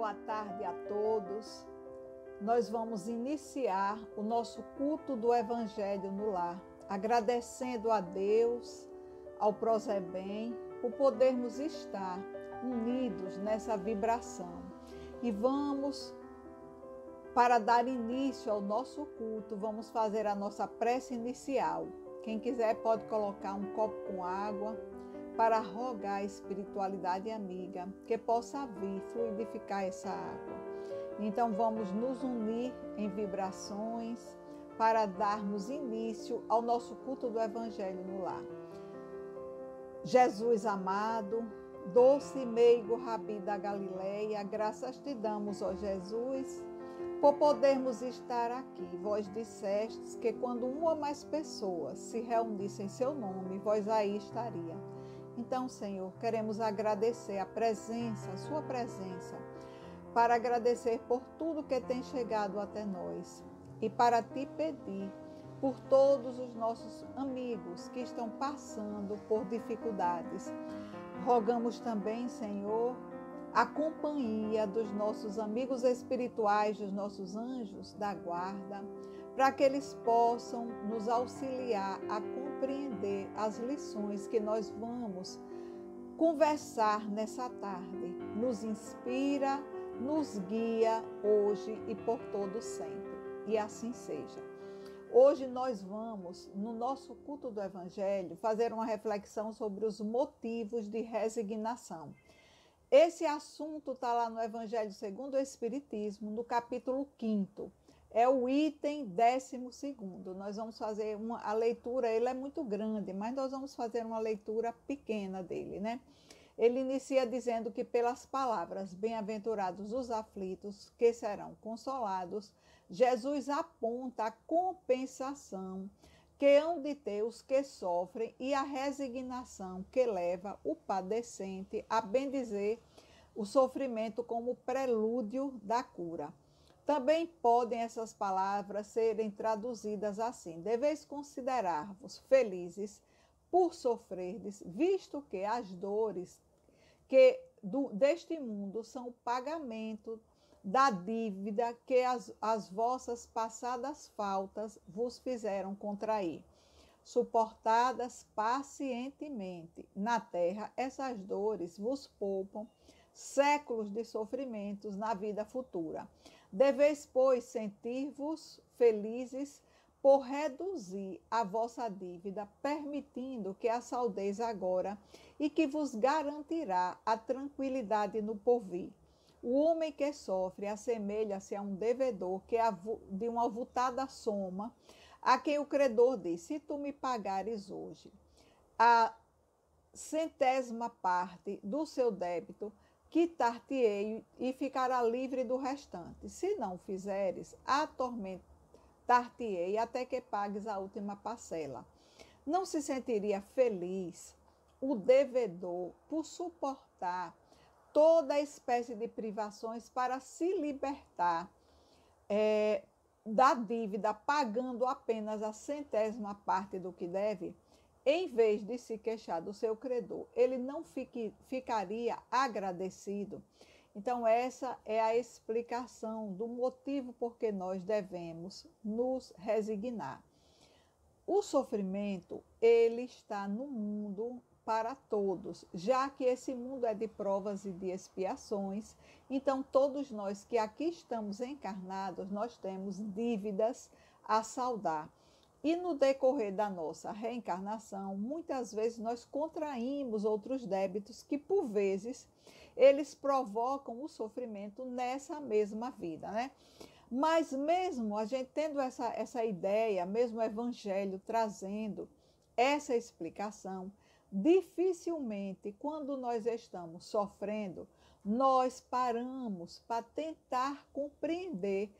boa tarde a todos. Nós vamos iniciar o nosso culto do Evangelho no lar, agradecendo a Deus, ao Prosebem, por podermos estar unidos nessa vibração. E vamos, para dar início ao nosso culto, vamos fazer a nossa prece inicial. Quem quiser pode colocar um copo com água, para rogar a espiritualidade amiga que possa vir fluidificar essa água. Então vamos nos unir em vibrações para darmos início ao nosso culto do Evangelho no lar. Jesus amado, doce e meigo Rabi da Galileia, graças te damos, ó Jesus, por podermos estar aqui. Vós dissestes que quando uma ou mais pessoas se reunissem em seu nome, vós aí estaria. Então, Senhor, queremos agradecer a presença, a sua presença, para agradecer por tudo que tem chegado até nós e para te pedir por todos os nossos amigos que estão passando por dificuldades. Rogamos também, Senhor, a companhia dos nossos amigos espirituais, dos nossos anjos da guarda, para que eles possam nos auxiliar a compreender as lições que nós vamos conversar nessa tarde. Nos inspira, nos guia hoje e por todo sempre. E assim seja. Hoje nós vamos, no nosso culto do Evangelho, fazer uma reflexão sobre os motivos de resignação. Esse assunto está lá no Evangelho segundo o Espiritismo, no capítulo 5º. É o item 12º. Nós vamos fazer a leitura, ele é muito grande, mas nós vamos fazer uma leitura pequena dele, né? Ele inicia dizendo que pelas palavras, bem-aventurados os aflitos, que serão consolados, Jesus aponta a compensação que hão de ter os que sofrem e a resignação que leva o padecente a bendizer o sofrimento como prelúdio da cura. Também podem essas palavras serem traduzidas assim: deveis considerar-vos felizes por sofrerdes, visto que as dores deste mundo são o pagamento da dívida que as vossas passadas faltas vos fizeram contrair. Suportadas pacientemente na terra, essas dores vos poupam séculos de sofrimentos na vida futura. Deveis, pois, sentir-vos felizes por reduzir a vossa dívida, permitindo que a saldeis agora e que vos garantirá a tranquilidade no porvir. O homem que sofre assemelha-se a um devedor que de uma avultada soma, a quem o credor diz: se tu me pagares hoje a 100ª parte do seu débito, quitar-te-ei e ficará livre do restante. Se não fizeres, atormentar-te-ei até que pagues a última parcela. Não se sentiria feliz o devedor por suportar toda espécie de privações para se libertar da dívida, pagando apenas a 100ª parte do que deve? Em vez de se queixar do seu credor, ele não ficaria agradecido? Então, essa é a explicação do motivo por que nós devemos nos resignar. O sofrimento, ele está no mundo para todos, já que esse mundo é de provas e de expiações. Então, todos nós que aqui estamos encarnados, nós temos dívidas a saldar. E no decorrer da nossa reencarnação, muitas vezes nós contraímos outros débitos que, por vezes, eles provocam o sofrimento nessa mesma vida, né? Mas mesmo a gente tendo essa ideia, mesmo o Evangelho trazendo essa explicação, dificilmente, quando nós estamos sofrendo, nós paramos para tentar compreender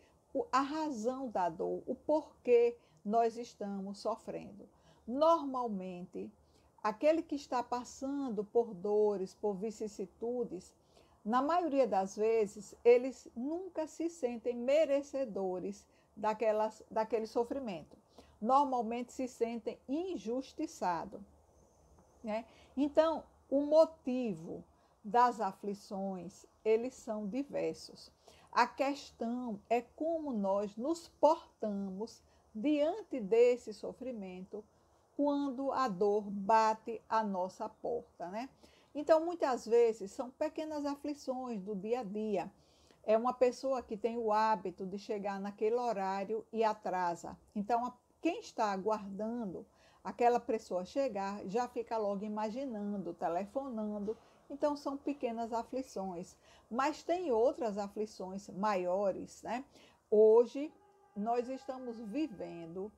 a razão da dor, o porquê nós estamos sofrendo. Normalmente, aquele que está passando por dores, por vicissitudes, na maioria das vezes, eles nunca se sentem merecedores daquele sofrimento. Normalmente se sentem injustiçados, né? Então, o motivo das aflições, eles são diversos. A questão é como nós nos portamos diante desse sofrimento quando a dor bate à nossa porta, né? Então, muitas vezes, são pequenas aflições do dia a dia. É uma pessoa que tem o hábito de chegar naquele horário e atrasa. Então, quem está aguardando aquela pessoa chegar já fica logo imaginando, telefonando. Então, são pequenas aflições. Mas tem outras aflições maiores, né? Hoje, nós estamos vivendo,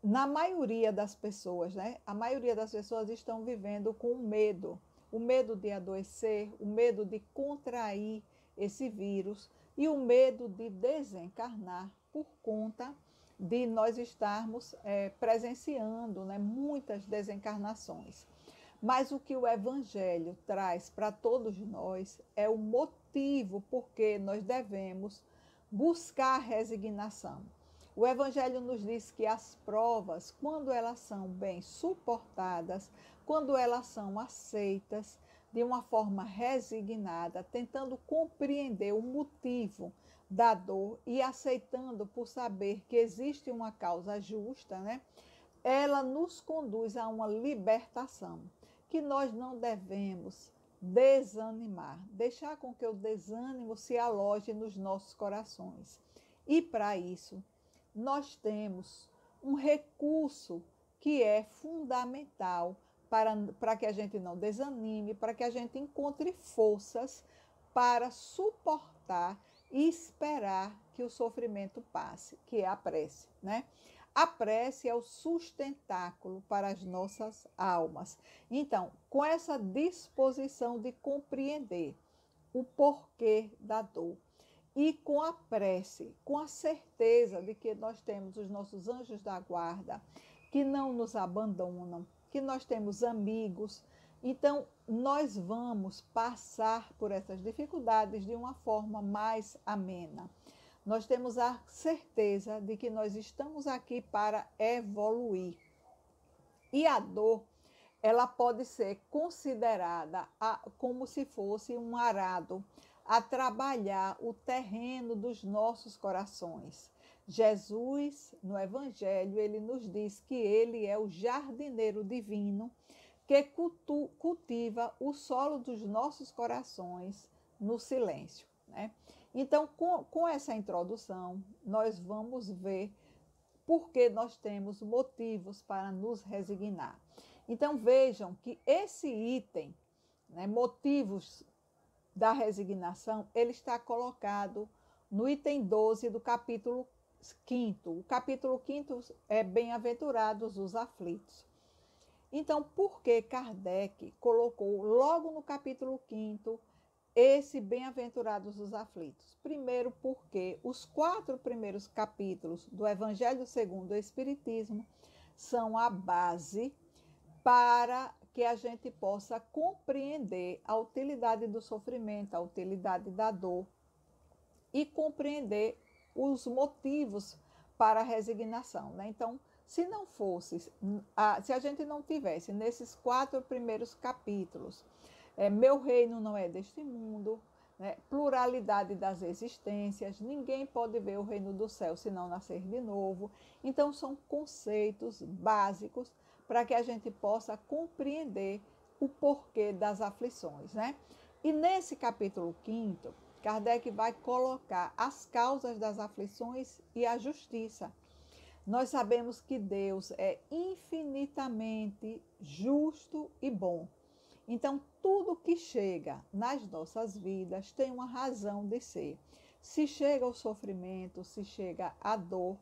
na maioria das pessoas, né? A maioria das pessoas estão vivendo com medo. O medo de adoecer, o medo de contrair esse vírus e o medo de desencarnar por conta de nós estarmos presenciando, né, muitas desencarnações. Mas o que o Evangelho traz para todos nós é o motivo por que nós devemos buscar a resignação. O Evangelho nos diz que as provas, quando elas são bem suportadas, quando elas são aceitas de uma forma resignada, tentando compreender o motivo da dor e aceitando por saber que existe uma causa justa, né? Ela nos conduz a uma libertação, que nós não devemos desanimar, deixar com que o desânimo se aloje nos nossos corações. E para isso, nós temos um recurso que é fundamental para que a gente não desanime, para que a gente encontre forças para suportar e esperar que o sofrimento passe, que é a prece, né? A prece é o sustentáculo para as nossas almas. Então, com essa disposição de compreender o porquê da dor, e com a prece, com a certeza de que nós temos os nossos anjos da guarda, que não nos abandonam, que nós temos amigos. Então, nós vamos passar por essas dificuldades de uma forma mais amena. Nós temos a certeza de que nós estamos aqui para evoluir. E a dor, ela pode ser considerada como se fosse um arado a trabalhar o terreno dos nossos corações. Jesus, no Evangelho, ele nos diz que ele é o jardineiro divino que cultiva o solo dos nossos corações no silêncio, né? Então, com essa introdução, nós vamos ver porque nós temos motivos para nos resignar. Então vejam que esse item, né, motivos da resignação, ele está colocado no item 12 do capítulo 5º. O capítulo 5º é Bem-aventurados os aflitos. Então, por que Kardec colocou logo no capítulo 5º esse Bem-aventurados os aflitos? Primeiro, porque os 4 primeiros capítulos do Evangelho segundo o Espiritismo são a base para que a gente possa compreender a utilidade do sofrimento, a utilidade da dor e compreender os motivos para a resignação, né? Então, se não fosse, se a gente não tivesse nesses 4 primeiros capítulos, meu reino não é deste mundo, né? Pluralidade das existências, ninguém pode ver o reino do céu se não nascer de novo. Então, são conceitos básicos para que a gente possa compreender o porquê das aflições, né? E nesse capítulo 5º, Kardec vai colocar as causas das aflições e a justiça. Nós sabemos que Deus é infinitamente justo e bom. Então, tudo que chega nas nossas vidas tem uma razão de ser. Se chega o sofrimento, se chega a dor,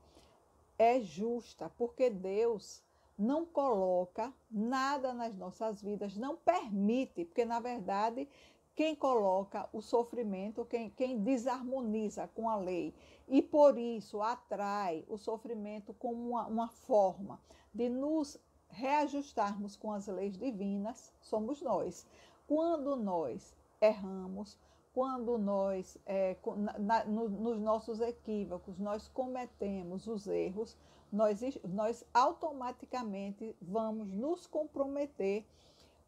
é justa, porque Deus não coloca nada nas nossas vidas, não permite, porque na verdade quem coloca o sofrimento, quem desarmoniza com a lei e por isso atrai o sofrimento como uma forma de nos reajustarmos com as leis divinas, somos nós. Quando nós erramos, quando nós, nos nossos equívocos, nós cometemos os erros, nós automaticamente vamos nos comprometer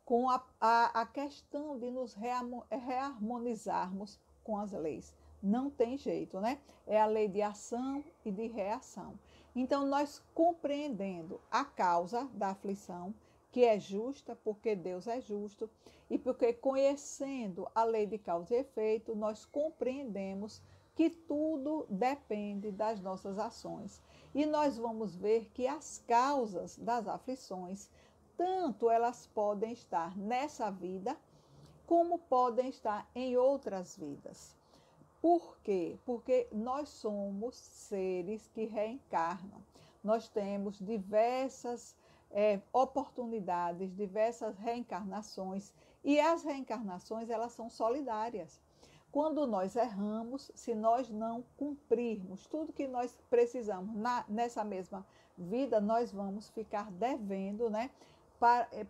com a questão de nos reharmonizarmos com as leis. Não tem jeito, né? É a lei de ação e de reação. Então, nós compreendendo a causa da aflição, que é justa, porque Deus é justo, e porque conhecendo a lei de causa e efeito, nós compreendemos que tudo depende das nossas ações. E nós vamos ver que as causas das aflições, tanto elas podem estar nessa vida, como podem estar em outras vidas. Por quê? Porque nós somos seres que reencarnam. Nós temos diversas oportunidades, diversas reencarnações, e as reencarnações elas são solidárias. Quando nós erramos, se nós não cumprirmos tudo que nós precisamos nessa mesma vida, nós vamos ficar devendo, né?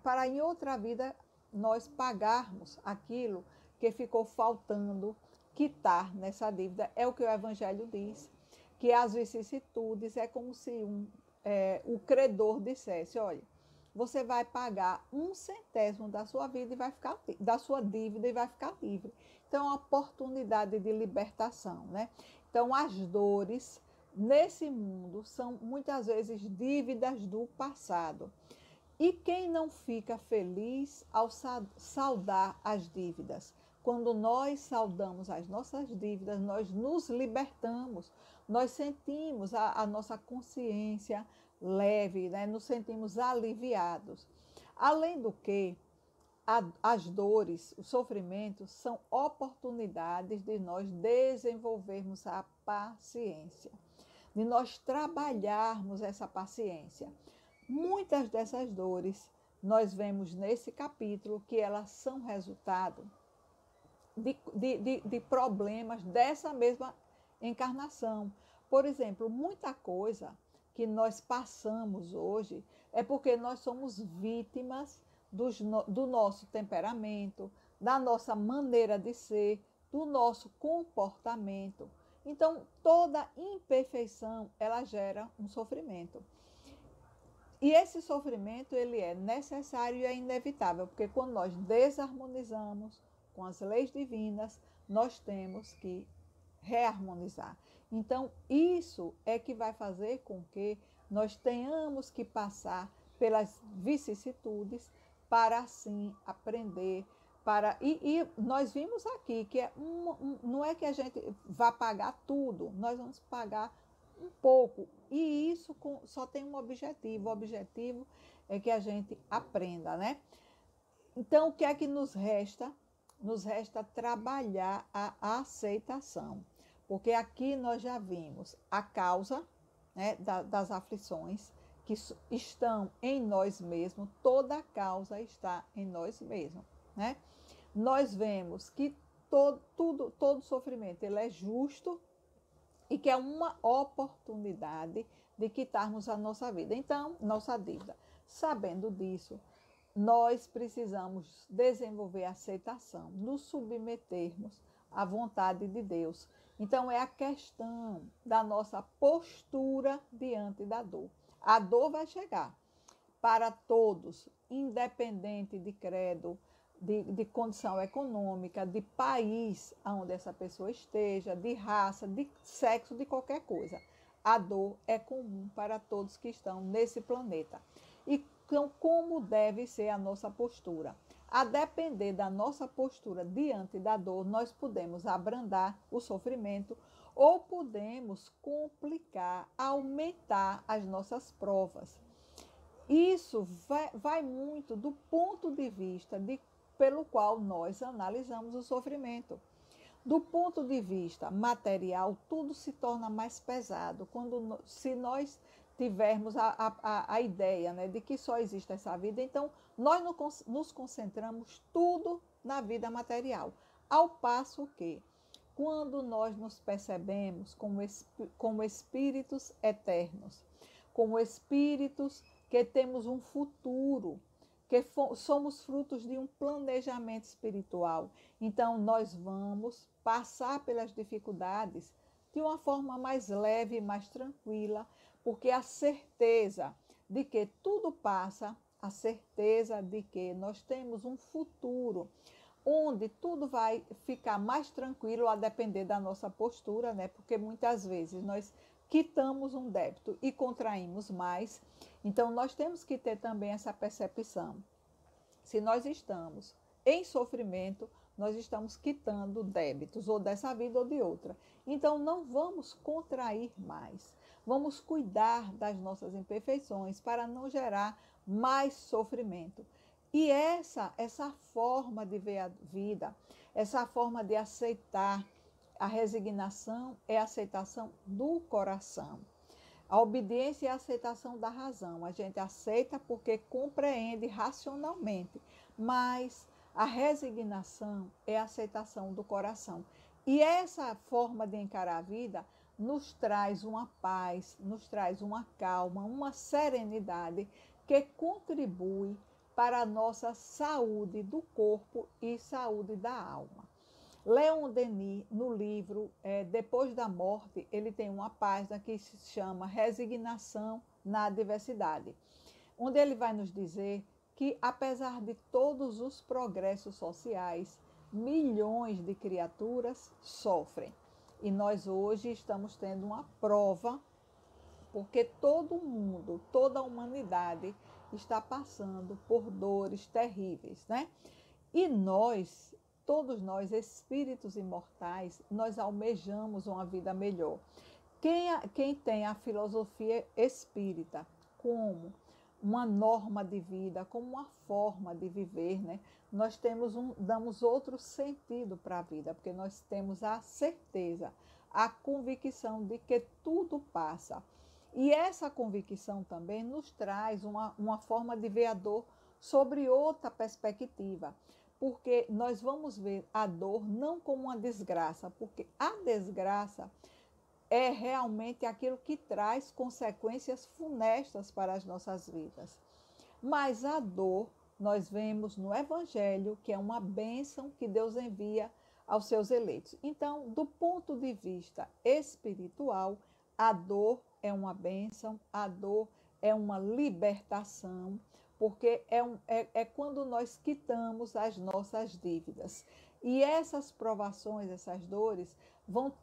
Para em outra vida nós pagarmos aquilo que ficou faltando quitar nessa dívida. É o que o Evangelho diz, que as vicissitudes é como se o credor dissesse, olha, você vai pagar 1/100 da sua vida e vai ficar da sua dívida e vai ficar livre. Então, é uma oportunidade de libertação, né? Então, as dores nesse mundo são muitas vezes dívidas do passado. E quem não fica feliz ao saldar as dívidas? Quando nós saldamos as nossas dívidas, nós nos libertamos, nós sentimos a nossa consciência leve, né? Nos sentimos aliviados. Além do que, as dores, os sofrimentos são oportunidades de nós desenvolvermos a paciência, de nós trabalharmos essa paciência. Muitas dessas dores, nós vemos nesse capítulo que elas são resultado de problemas dessa mesma encarnação. Por exemplo, muita coisa que nós passamos hoje é porque nós somos vítimas do nosso temperamento, da nossa maneira de ser, do nosso comportamento. Então, toda imperfeição, ela gera um sofrimento. E esse sofrimento, ele é necessário e é inevitável, porque quando nós desarmonizamos com as leis divinas, nós temos que reharmonizar. Então, isso é que vai fazer com que nós tenhamos que passar pelas vicissitudes para assim aprender. E nós vimos aqui que não é que a gente vá pagar tudo, nós vamos pagar um pouco. E isso só tem um objetivo. O objetivo é que a gente aprenda, né? Então, o que é que nos resta? Nos resta trabalhar a aceitação. Porque aqui nós já vimos a causa, né, das aflições que estão em nós mesmos. Toda a causa está em nós mesmos, né? Nós vemos que todo sofrimento ele é justo e que é uma oportunidade de quitarmos a nossa vida. Então, nossa dívida. Sabendo disso, nós precisamos desenvolver a aceitação, nos submetermos à vontade de Deus. Então, é a questão da nossa postura diante da dor. A dor vai chegar para todos, independente de credo, de condição econômica, de país onde essa pessoa esteja, de raça, de sexo, de qualquer coisa. A dor é comum para todos que estão nesse planeta. E como deve ser a nossa postura? A depender da nossa postura diante da dor, nós podemos abrandar o sofrimento ou podemos complicar, aumentar as nossas provas. Isso vai muito do ponto de vista pelo qual nós analisamos o sofrimento. Do ponto de vista material, tudo se torna mais pesado se nós tivermos a ideia, né, de que só existe essa vida. Então, nós nos concentramos tudo na vida material. Ao passo que, quando nós nos percebemos como espíritos eternos, como espíritos que temos um futuro, que somos frutos de um planejamento espiritual. Então, nós vamos passar pelas dificuldades de uma forma mais leve e mais tranquila, porque a certeza de que tudo passa a certeza de que nós temos um futuro onde tudo vai ficar mais tranquilo a depender da nossa postura, né? Porque muitas vezes nós quitamos um débito e contraímos mais. Então, nós temos que ter também essa percepção. Se nós estamos em sofrimento, nós estamos quitando débitos, ou dessa vida ou de outra. Então, não vamos contrair mais. Vamos cuidar das nossas imperfeições para não gerar mais sofrimento. E essa forma de ver a vida, essa forma de aceitar a resignação, é a aceitação do coração. A obediência é a aceitação da razão. A gente aceita porque compreende racionalmente, mas a resignação é a aceitação do coração. E essa forma de encarar a vida nos traz uma paz, nos traz uma calma, uma serenidade que contribui para a nossa saúde do corpo e saúde da alma. Leon Denis, no livro Depois da Morte, ele tem uma página que se chama Resignação na Adversidade, onde ele vai nos dizer que, apesar de todos os progressos sociais, milhões de criaturas sofrem. E nós hoje estamos tendo uma prova, porque todo mundo, toda a humanidade está passando por dores terríveis, né? E nós, todos nós, espíritos imortais, nós almejamos uma vida melhor. Quem tem a filosofia espírita como uma norma de vida, como uma forma de viver, né? Nós damos outro sentido para a vida, porque nós temos a certeza, a convicção de que tudo passa. E essa convicção também nos traz uma forma de ver a dor sobre outra perspectiva, porque nós vamos ver a dor não como uma desgraça, porque a desgraça é realmente aquilo que traz consequências funestas para as nossas vidas. Mas a dor, nós vemos no Evangelho, que é uma bênção que Deus envia aos seus eleitos. Então, do ponto de vista espiritual, a dor é uma bênção, a dor é uma libertação, porque é quando nós quitamos as nossas dívidas. E essas provações, essas dores, vão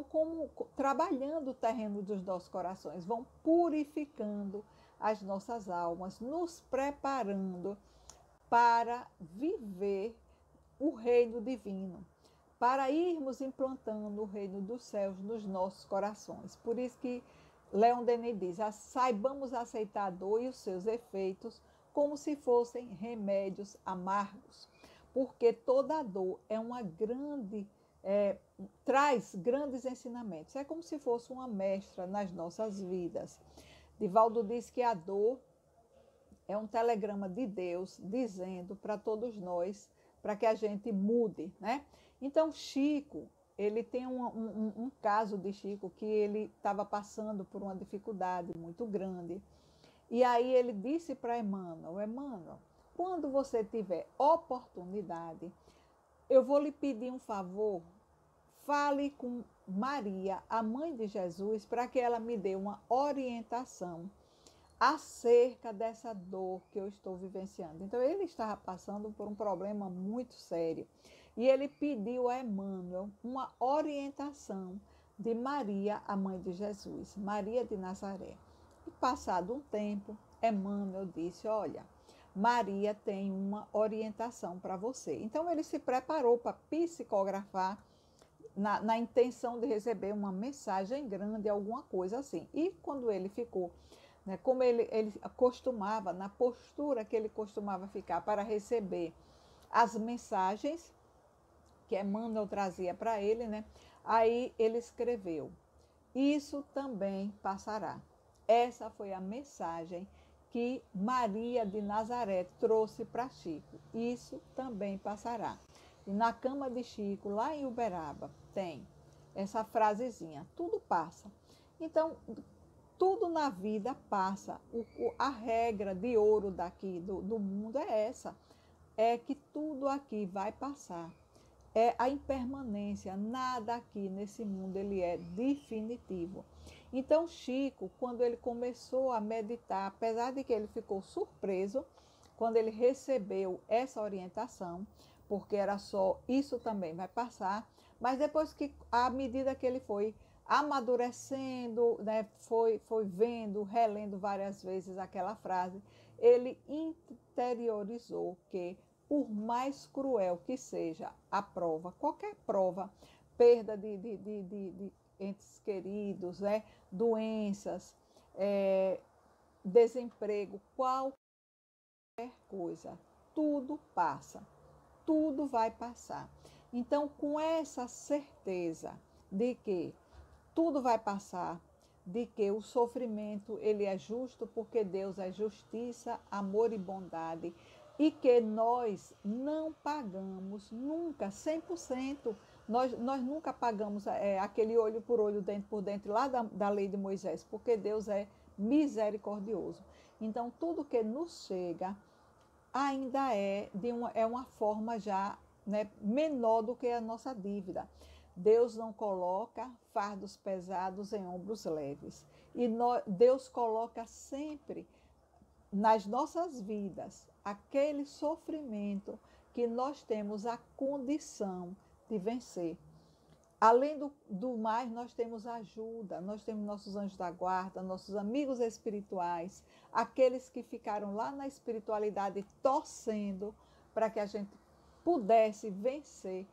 como trabalhando o terreno dos nossos corações, vão purificando as nossas almas, nos preparando para viver o reino divino, para irmos implantando o reino dos céus nos nossos corações. Por isso que Leon Denis diz, saibamos aceitar a dor e os seus efeitos como se fossem remédios amargos, porque toda dor é uma traz grandes ensinamentos. É como se fosse uma mestra nas nossas vidas. Divaldo diz que a dor é um telegrama de Deus dizendo para todos nós, para que a gente mude, né? Então, Chico, ele tem um caso de Chico que ele estava passando por uma dificuldade muito grande. E aí ele disse para Emmanuel, quando você tiver oportunidade, eu vou lhe pedir um favor, fale com Maria, a mãe de Jesus, para que ela me dê uma orientação acerca dessa dor que eu estou vivenciando. Então, ele estava passando por um problema muito sério. E ele pediu a Emmanuel uma orientação de Maria, a mãe de Jesus, Maria de Nazaré. E passado um tempo, Emmanuel disse, olha, Maria tem uma orientação para você. Então, ele se preparou para psicografar na intenção de receber uma mensagem grande, alguma coisa assim. E quando ele ficou, né, como ele costumava, na postura que ele costumava ficar para receber as mensagens que Emmanuel trazia para ele, né, aí ele escreveu, isso também passará. Essa foi a mensagem que Maria de Nazaré trouxe para Chico. Isso também passará. E na cama de Chico, lá em Uberaba, tem essa frasezinha, tudo passa. Então, tudo na vida passa. A regra de ouro daqui do mundo é essa, é que tudo aqui vai passar. é a impermanência. Nada aqui nesse mundo ele é definitivo. Então Chico, quando ele começou a meditar, apesar de que ele ficou surpreso quando ele recebeu essa orientação, porque era só isso também vai passar, mas depois que, à medida que ele foi amadurecendo, né, foi vendo, relendo várias vezes aquela frase, ele interiorizou que, por mais cruel que seja a prova, qualquer prova, perda de entes queridos, né, doenças, desemprego, qualquer coisa, tudo passa, tudo vai passar. Então, com essa certeza de que tudo vai passar, de que o sofrimento ele é justo porque Deus é justiça, amor e bondade, e que nós não pagamos nunca 100%, nós nunca pagamos aquele olho por olho, dente por dente lá da lei de Moisés, porque Deus é misericordioso. Então, tudo que nos chega ainda é uma forma já, né, menor do que a nossa dívida. Deus não coloca fardos pesados em ombros leves. E Deus coloca sempre nas nossas vidas aquele sofrimento que nós temos a condição de vencer. Além do mais, nós temos ajuda, nós temos nossos anjos da guarda, nossos amigos espirituais, aqueles que ficaram lá na espiritualidade torcendo para que a gente pudesse vencer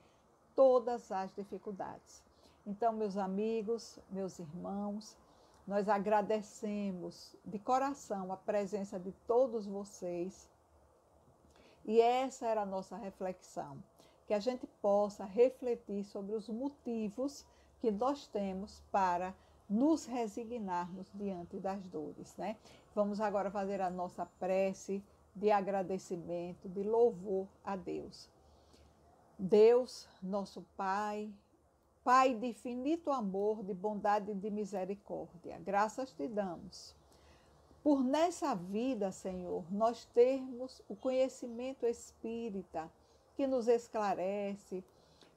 todas as dificuldades. Então, meus amigos, meus irmãos, nós agradecemos de coração a presença de todos vocês. E essa era a nossa reflexão, que a gente possa refletir sobre os motivos que nós temos para nos resignarmos diante das dores, né? Vamos agora fazer a nossa prece de agradecimento, de louvor a Deus. Deus, nosso Pai, Pai de infinito amor, de bondade e de misericórdia, graças te damos por nessa vida, Senhor, nós termos o conhecimento espírita que nos esclarece,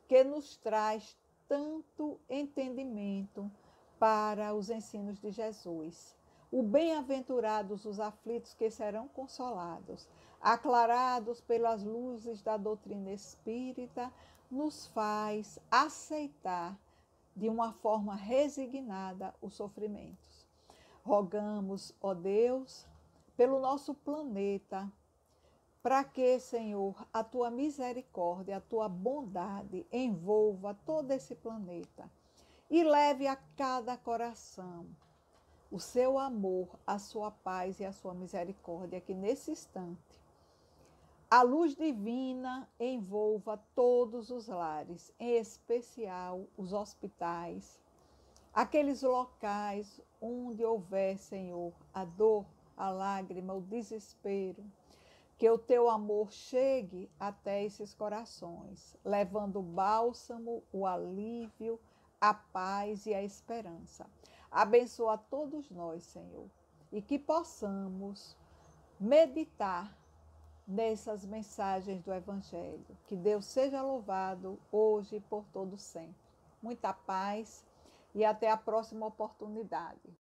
que nos traz tanto entendimento para os ensinos de Jesus. O bem-aventurados os aflitos que serão consolados, aclarados pelas luzes da doutrina espírita, nos faz aceitar de uma forma resignada os sofrimentos. Rogamos, ó Deus, pelo nosso planeta, para que, Senhor, a tua misericórdia, a tua bondade envolva todo esse planeta e leve a cada coração o seu amor, a sua paz e a sua misericórdia, que nesse instante a luz divina envolva todos os lares, em especial os hospitais, aqueles locais onde houver, Senhor, a dor, a lágrima, o desespero, que o teu amor chegue até esses corações, levando o bálsamo, o alívio, a paz e a esperança. Abençoa todos nós, Senhor, e que possamos meditar nessas mensagens do Evangelho. Que Deus seja louvado hoje e por todo sempre. Muita paz e até a próxima oportunidade.